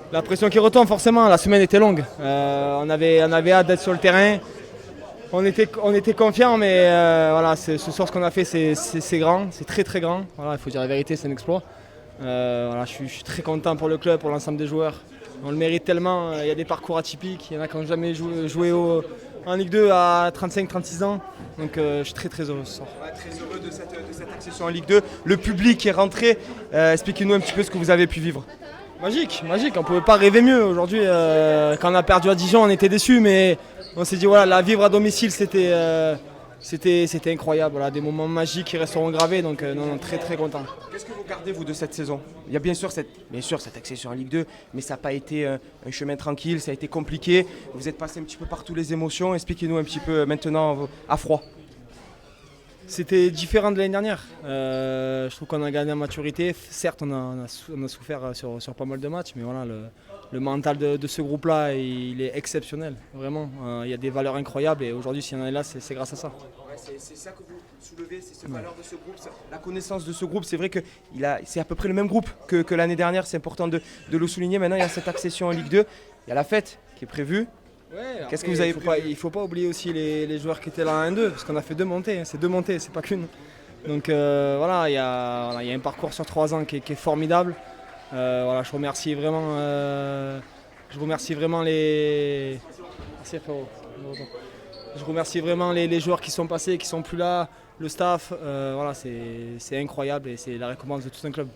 La pression qui retombe forcément, la semaine était longue. On avait hâte d'être sur le terrain. On était confiants, mais voilà, ce soir ce qu'on a fait c'est grand, c'est très très grand. Voilà, il faut dire la vérité, c'est un exploit. Voilà, je suis très content pour le club, pour l'ensemble des joueurs. On le mérite tellement, il y a des parcours atypiques, il y en a qui n'ont jamais joué en Ligue 2 à 35-36 ans. Donc je suis très très heureux ce soir. Ouais, très heureux de cette accession en Ligue 2. Le public est rentré. Expliquez-nous un petit peu ce que vous avez pu vivre. Magique, magique, on ne pouvait pas rêver mieux. Aujourd'hui, quand on a perdu à Dijon, on était déçus, mais on s'est dit voilà, la vivre à domicile, c'était incroyable. Voilà, des moments magiques qui resteront gravés, donc non, très très content. Qu'est-ce que vous gardez, vous, de cette saison? Il y a bien sûr cette accession en Ligue 2, mais ça n'a pas été un chemin tranquille, ça a été compliqué. Vous êtes passé un petit peu par toutes les émotions. Expliquez-nous un petit peu maintenant à froid. C'était différent de l'année dernière. Je trouve qu'on a gagné en maturité. Certes, on a souffert sur pas mal de matchs, mais voilà, le mental de ce groupe-là, il est exceptionnel. Vraiment, il y a des valeurs incroyables et aujourd'hui, si on est là, c'est grâce à ça. Ouais, c'est ça que vous soulevez, c'est cette valeur de ce groupe, la connaissance de ce groupe. C'est vrai que c'est à peu près le même groupe que l'année dernière, c'est important de le souligner. Maintenant, il y a cette accession en Ligue 2, il y a la fête qui est prévue. Ouais, Qu'est-ce que vous avez Il ne faut pas oublier aussi les joueurs qui étaient là en 1-2, parce qu'on a fait deux montées, hein. C'est deux montées, c'est pas qu'une. Donc voilà, il y a un parcours sur 3 ans qui est formidable. Voilà, je remercie vraiment les. Merci, frérot. Je remercie vraiment les joueurs qui sont passés, qui sont plus là, le staff. Voilà, c'est incroyable et c'est la récompense de tout un club.